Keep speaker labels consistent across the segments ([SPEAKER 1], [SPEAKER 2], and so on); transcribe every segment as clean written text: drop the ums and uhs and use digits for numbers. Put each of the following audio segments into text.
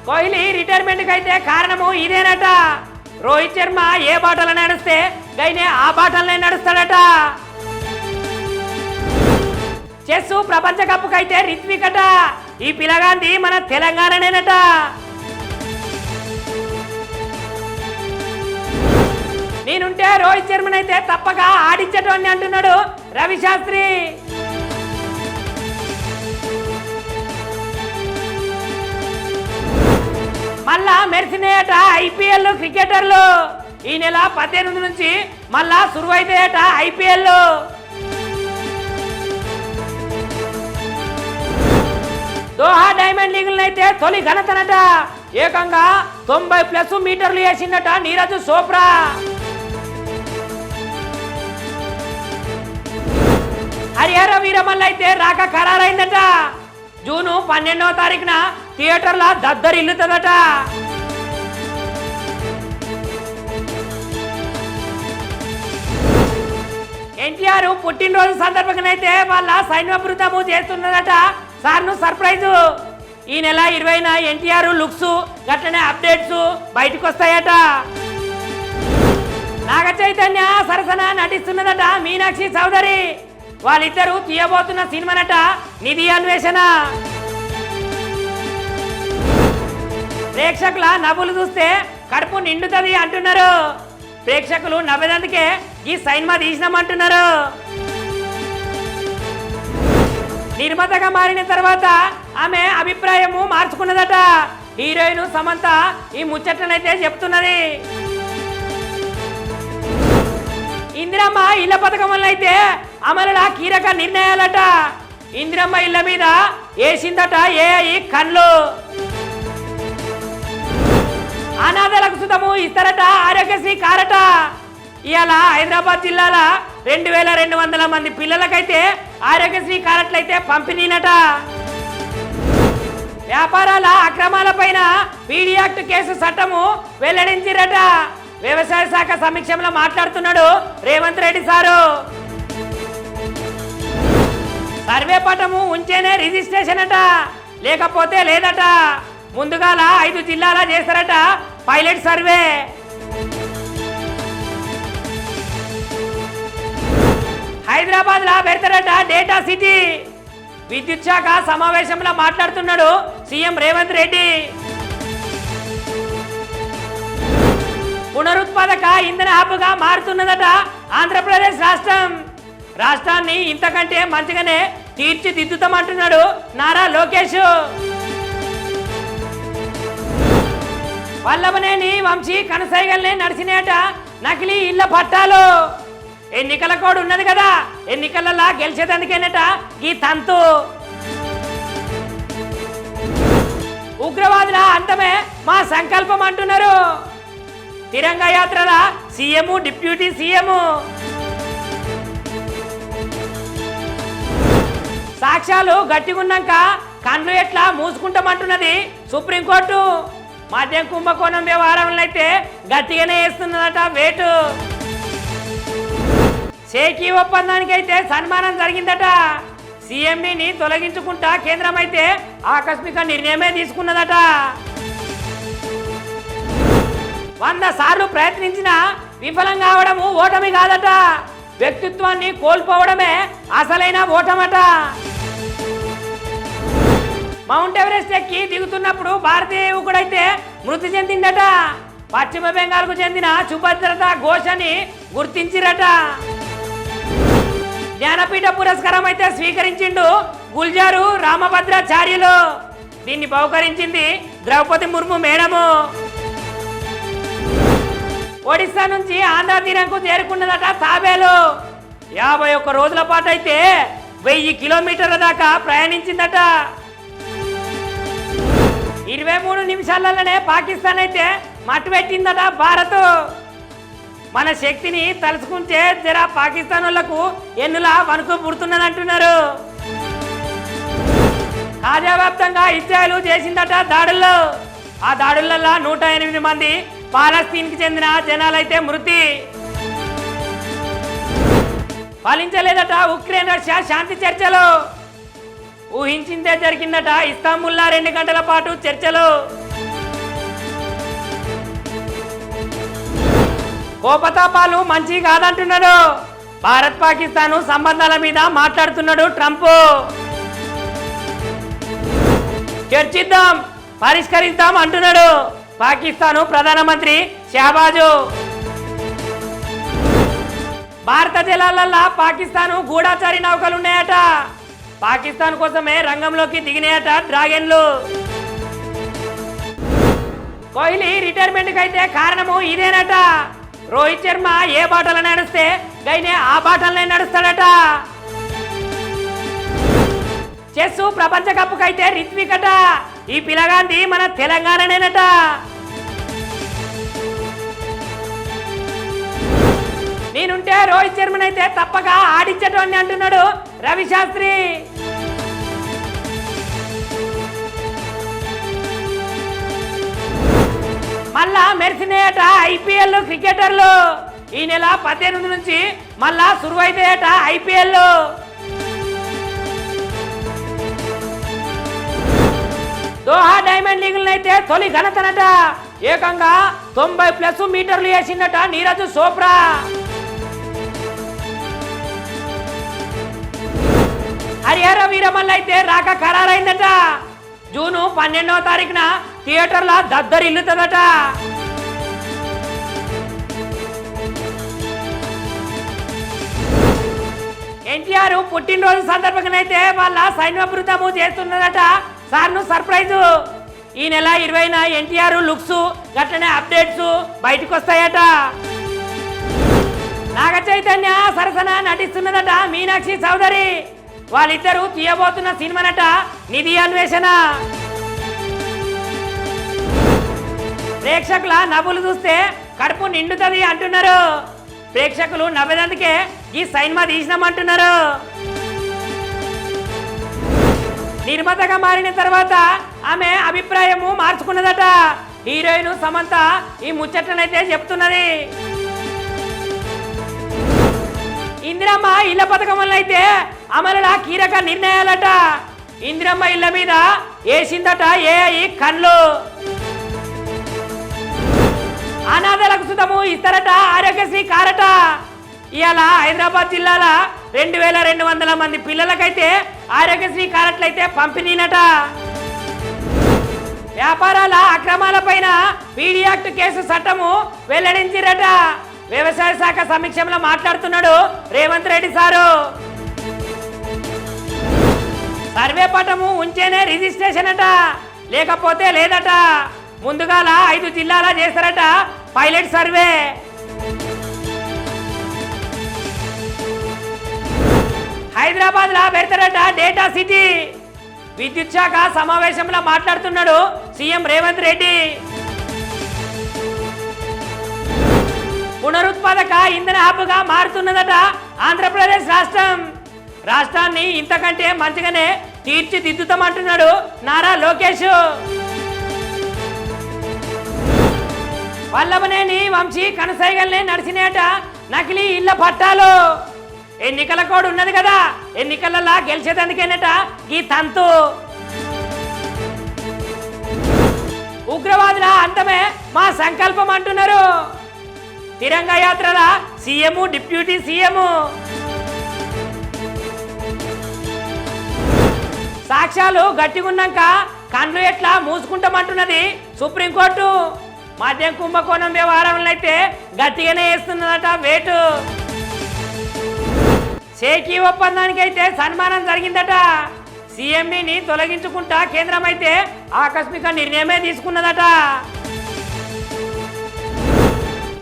[SPEAKER 1] కోహ్లీ రిటైర్మెంట్కి అయితే కారణము ఇదేనట. రోహిత్ శర్మ ఏ బాటలో నడిస్తే గైనే ఆ బాటలనే నడుస్తాడట. చెస్ ప్రపంచ కప్కి అయితే రిత్విక్ అట. ఈ పిల్లగాంది మన తెలంగాణనేనట. నేనుంటే రోహిత్ శర్మని అయితే తప్పక ఆడించటోని అంటున్నాడు రవిశాస్త్రి. మళ్ళా మెరిసినాయట ఐపీఎల్ క్రికెటర్లు. ఈ నెల 18 నుంచి మళ్ళా సురువైతాయట ఐపీఎల్. దోహా డైమండ్ లీగులనైతే తొలి ఘనతనట. ఏకంగా 90+ మీటర్లు వేసిందట నీరజ్ చోప్రా. హరిహర వీరమల్ల అయితే రాక ఖరారైందట. జూను 12వ తారీఖున థియేటర్ల దద్దరిల్లుతుందట. ఎన్టీఆర్ పుట్టినరోజు సందర్భంగానైతే వాళ్ళ సైన్య బృందము చేస్తున్నదట సార్ను సర్ప్రైజు. ఈ నెల 20న ఎన్టీఆర్ లుక్స్ గట్లనే అప్డేట్స్ బయటకు వస్తాయట. నాగ చైతన్య సరసన నటిస్తున్నదట మీనాక్షి చౌదరి. వాళ్ళిద్దరూ తీయబోతున్న సినిమానట నిధి అన్వేషణ. ప్రేక్షకుల నవ్వులు చూస్తే కడుపు నిండుతుంది అంటున్నారు. ప్రేక్షకులు నవ్వేందుకే ఈ సినిమా తీసినామంటున్నారు. నిర్మాతగా మారిన తర్వాత ఆమె అభిప్రాయము మార్చుకున్నదట. హీరోయిన్ సమంత ఈ ముచ్చట్లనైతే చెప్తున్నది. ఇందిరమ్మ ఇళ్ల పథకం వల్ల అయితే అమలుల కీలక నిర్ణయాలట. ఇందిరమ్మ ఇళ్ల మీద వేసిందట ఏఐ కళ్ళు. అనాథలకు సుతము ఇస్తారట ఆరోగ్యశ్రీ కారట. ఇవాళ హైదరాబాద్ జిల్లాల 2200 మంది పిల్లలకైతే ఆరోగ్యశ్రీ కారట్లయితే పంపిణీనట. వ్యాపారాల అక్రమాలపైన పీడీ యాక్ట్ కేసు చట్టము వెల్లడించిరట. వ్యవసాయ శాఖ సమీక్షంలో మాట్లాడుతున్నాడు రేవంత్ రెడ్డి సారు. సర్వే పటము ఉంచేనే రిజిస్ట్రేషన్ అట, లేకపోతే లేదట. ముందుగాల 5 జిల్లాల చేస్తారట పైలట్ సర్వే. హైదరాబాద్ లా పెడతారట డేటా సిటీ. విద్యుత్ శాఖ సమావేశంలో మాట్లాడుతున్నాడు సీఎం రేవంత్ రెడ్డి. పునరుత్పాదక ఇంధన హబ్గా మారుతున్నదట ఆంధ్రప్రదేశ్ రాష్ట్రం. రాష్ట్రాన్ని ఇంతకంటే మంచిగానే తీర్చిదిద్దుతామంటున్నాడు నారా లోకేష్. వల్లభనేని వంశీ కనసైగల్నే నడిచినేట నకిలీ ఇళ్ల పట్టాలు. ఎన్నికల కోడ్ ఉన్నది కదా, ఎన్నికలలో గెలిచేదందుకేనట ఈ తంతు. ఉగ్రవాదుల అంతమే మా సంకల్పం అంటున్నారు. తిరంగా యాత్రల సీఎం డిప్యూటీ సీఎం. సాక్ష్యాలు గట్టిగున్నాక కళ్ళు ఎట్లా మూసుకుంటామంటున్నది సుప్రీంకోర్టు. మద్యం కుంభకోణం వ్యవహారంలో అయితే గట్టిగానే వేస్తున్నదట వేటు. షేకీ ఒప్పందానికి అయితే సన్మానం జరిగిందట. సీఎండీని తొలగించుకుంటా కేంద్రం అయితే ఆకస్మిక నిర్ణయమే తీసుకున్నదట. 100 సార్లు ప్రయత్నించినా విఫలం కావడము ఓటమి కాదట. వ్యక్తిత్వాన్ని కోల్పోవడమే అసలైన ఓటమట. మౌంట్ ఎవరెస్ట్ ఎక్కి దిగుతున్నప్పుడు భారతీయ యువకుడైతే మృతి చెందిందట. పశ్చిమ బెంగాల్కు చెందిన సుభద్రత ఘోషని గుర్తించిరట. జ్ఞానపీఠ పురస్కారం అయితే స్వీకరించిండు గుల్జారు రామభద్రాచార్యులు. దీన్ని బహుకరించింది ద్రౌపది ముర్ము మేడము. ఒడిశా నుంచి ఆంధ్ర తీరంకు చేరుకున్నదట తాబేలు. 51 రోజుల పాటు అయితే 1000 కిలోమీటర్ల దాకా ప్రయాణించిందట. 23 నిమిషాలలోనే పాకిస్తాన్ అయితే మట్టుపెట్టిందట భారత్. మన శక్తిని తలుచుకుంటే జర పాకిస్తాన్ వాళ్లకు ఎన్నులా వణుకు పుడుతున్నదంటున్నారు. తాజా వ్యాప్తంగా ఇజ్రాయెల్ చేసిందట దాడుల్లో. ఆ దాడులలో 108 మంది పాలస్తీన్కి చెందిన జనాలైతే మృతి. ఫలించలేదట ఉక్రెయిన్ రష్యా శాంతి చర్చలు. ఊహించిందే జరిగిందట ఇస్తాంబుల్లో 2 గంటల పాటు చర్చలు. కోపతాపాలు మంచి కాదంటున్నాడు. భారత్ పాకిస్తాన్ సంబంధాల మీద మాట్లాడుతున్నాడు ట్రంప్. చర్చిద్దాం, పరిష్కరిద్దాం అంటున్నాడు పాకిస్తాన్ ప్రధానమంత్రి షహబాజు. భారత జలాలల్లో పాకిస్తాన్ గూఢాచారి నౌకలు ఉన్నాయట. పాకిస్తాన్ కోసమే రంగంలోకి దిగినాయట డ్రాగన్లు. కోహ్లీ రిటైర్మెంట్కి అయితే కారణము ఇదేనట. రోహిత్ శర్మ ఏ బాటలో నడిస్తే గైనే ఆ బాటలనే నడుస్తాడట. చెస్ ప్రపంచ కప్కి అయితే రిత్విక్ అట. ఈ పిల్లగాంధీ మన తెలంగాణనేనట. నేనుంటే రోహిత్ శర్మని అయితే తప్పక ఆడించటోని అంటున్నాడు రవి శాస్త్రి. మళ్ళా మెరిసినాయట ఐపీఎల్ క్రికెటర్లు. ఈ నెల 18 నుంచి మళ్ళా సురువైతాయట ఐపీఎల్. దోహా డైమండ్ లీగులను అయితే తొలి ఘనతనట. ఏకంగా 90+ మీటర్లు వేసిందట నీరజ్ చోప్రా. హరిహర వీరమల్ల అయితే రాక ఖరారైందట. జూన్ 12వ తారీఖున థియేటర్ల దద్దరిల్లుతుందట. ఎన్టీఆర్ పుట్టినరోజు సందర్భంగానైతే వాళ్ళ సైన్య బృందము చేస్తున్నదట సార్ను సర్ప్రైజు. ఈ నెల 20న ఎన్టీఆర్ లుక్స్ గట్లనే అప్డేట్స్ బయటకు వస్తాయట. నాగ చైతన్య సరసన నటిస్తున్నదట మీనాక్షి చౌదరి. వాళ్ళిద్దరూ తీయబోతున్న సినిమానట నిధి అన్వేషణ. ప్రేక్షకుల నవ్వులు చూస్తే కడుపు నిండుతుంది అంటున్నారు. ప్రేక్షకులు నవ్వేందుకే ఈ సినిమా తీసినామంటున్నారు. నిర్మాతగా మారిన తర్వాత ఆమె అభిప్రాయము మార్చుకున్నదట. హీరోయిన్ సమంత ఈ ముచ్చట్లనైతే చెప్తున్నది. ఇందిరమ్మ ఇళ్ల పథకం వల్ల అయితే అమలుల కీలక నిర్ణయాలట. ఇందిరమ్మ ఇళ్ల మీద వేసిందట ఏఐ కళ్ళు. అనాథలకు సుతము ఇస్తారట ఆరోగ్యశ్రీ కారట. ఇవాళ హైదరాబాద్ జిల్లాల 2200 మంది పిల్లలకైతే ఆరోగ్యశ్రీ కారట్లయితే పంపిణీనట. వ్యాపారాల అక్రమాలపైన పీడీ యాక్ట్ కేసు చట్టము వెల్లడించిరట. వ్యవసాయ శాఖ సమీక్షంలో మాట్లాడుతున్నాడు రేవంత్ రెడ్డి సారు. సర్వే పటము ఉంచేనే రిజిస్ట్రేషన్ అట, లేకపోతే లేదట. ముందుగాల 5 జిల్లాల చేస్తారట పైలట్ సర్వే. హైదరాబాద్ లా పెడతారట డేటా సిటీ. విద్యుత్ శాఖ సమావేశంలో మాట్లాడుతున్నాడు సీఎం రేవంత్ రెడ్డి. పునరుత్పాదక ఇంధన హబ్గా మారుతున్నదట ఆంధ్రప్రదేశ్ రాష్ట్రం. రాష్ట్రాన్ని ఇంతకంటే మంచిగానే తీర్చిదిద్దుతామంటున్నాడు నారా లోకేష్. వల్లభనేని వంశీ కనసైగల్నే నడిచినేట నకిలీ ఇళ్ల పట్టాలు. ఎన్నికల కోడ్ ఉన్నది కదా, ఎన్నికలలో గెలిచేదందుకేనట ఈ తంతు. ఉగ్రవాదుల అంతమే మా సంకల్పం అంటున్నారు. తిరంగా యాత్రల సీఎం డిప్యూటీ సీఎం. సాక్ష్యాలు గట్టిగున్నాక కండ్లు ఎట్లా మూసుకుంటామంటున్నది సుప్రీంకోర్టు. మద్యం కుంభకోణం వ్యవహారంలో అయితే గట్టిగానే వేస్తున్నదట వేటు. షేకీ ఒప్పందానికి అయితే సన్మానం జరిగిందట. సీఎంని తొలగించుకుంటా కేంద్రం అయితే ఆకస్మిక నిర్ణయమే తీసుకున్నదట.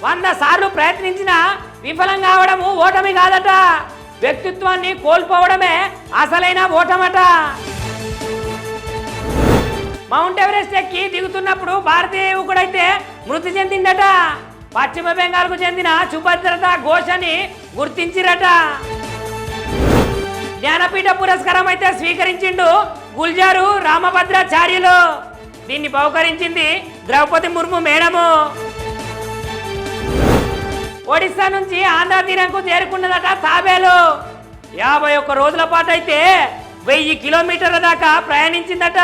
[SPEAKER 1] 100 సార్లు ప్రయత్నించినా విఫలం కావడము ఓటమి కాదట. వ్యక్తిత్వాన్ని కోల్పోవడమే అసలైన ఓటమట. మౌంట్ ఎవరెస్ట్ ఎక్కి దిగుతున్నప్పుడు భారతీయ యువకుడైతే మృతి చెందిందట. పశ్చిమ బెంగాల్కు చెందిన సుభద్రత ఘోషని గుర్తించిరట. జ్ఞానపీఠ పురస్కారం అయితే స్వీకరించిండు గుల్జారు రామభద్రాచార్యులు. దీన్ని బహుకరించింది ద్రౌపది ముర్ము మేడము. ఒడిశా నుంచి ఆంధ్ర తీరంకు చేరుకున్నదట తాబేలు. 51 రోజుల పాటు అయితే 1000 కిలోమీటర్ల దాకా ప్రయాణించిందట.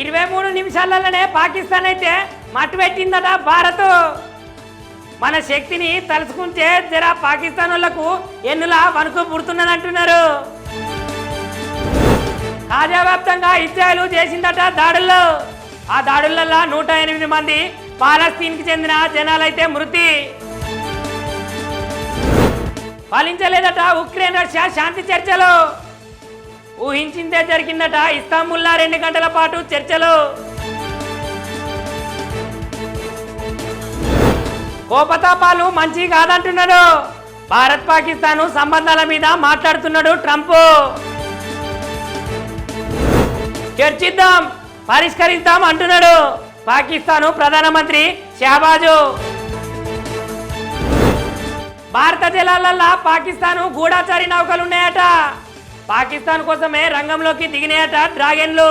[SPEAKER 1] 23 నిమిషాలలోనే పాకిస్తాన్ అయితే మట్టు పెట్టిందట భారత్. మన శక్తిని తలుచుకుంటే జర పాకిస్తాన్ వాళ్లకు ఎన్నులా వణుకు పుడుతున్నదంటున్నారు. తాజా వ్యాప్తంగా ఇజ్రాయెల్ చేసిందట దాడుల్లో. ఆ దాడులలో 108 మంది పాలస్తీన్కి చెందిన జనాలైతే మృతి. ఫలించలేదట ఉక్రెయిన్ రష్యా శాంతి చర్చలు. ఊహించిందే జరిగిందట ఇస్తాంబుల్లో 2 గంటల పాటు చర్చలు. కోపతాపాలు మంచి కాదంటున్నాడు. భారత్ పాకిస్తాన్ సంబంధాల మీద మాట్లాడుతున్నాడు ట్రంప్. చర్చిద్దాం, పరిష్కరిద్దాం అంటున్నాడు పాకిస్తాన్ ప్రధానమంత్రి షహబాజు. భారత జలాలల్లో పాకిస్తాన్ గూఢాచారి నౌకలున్నాయట. పాకిస్తాన్ కోసమే రంగంలోకి దిగినాయట డ్రాగన్లు.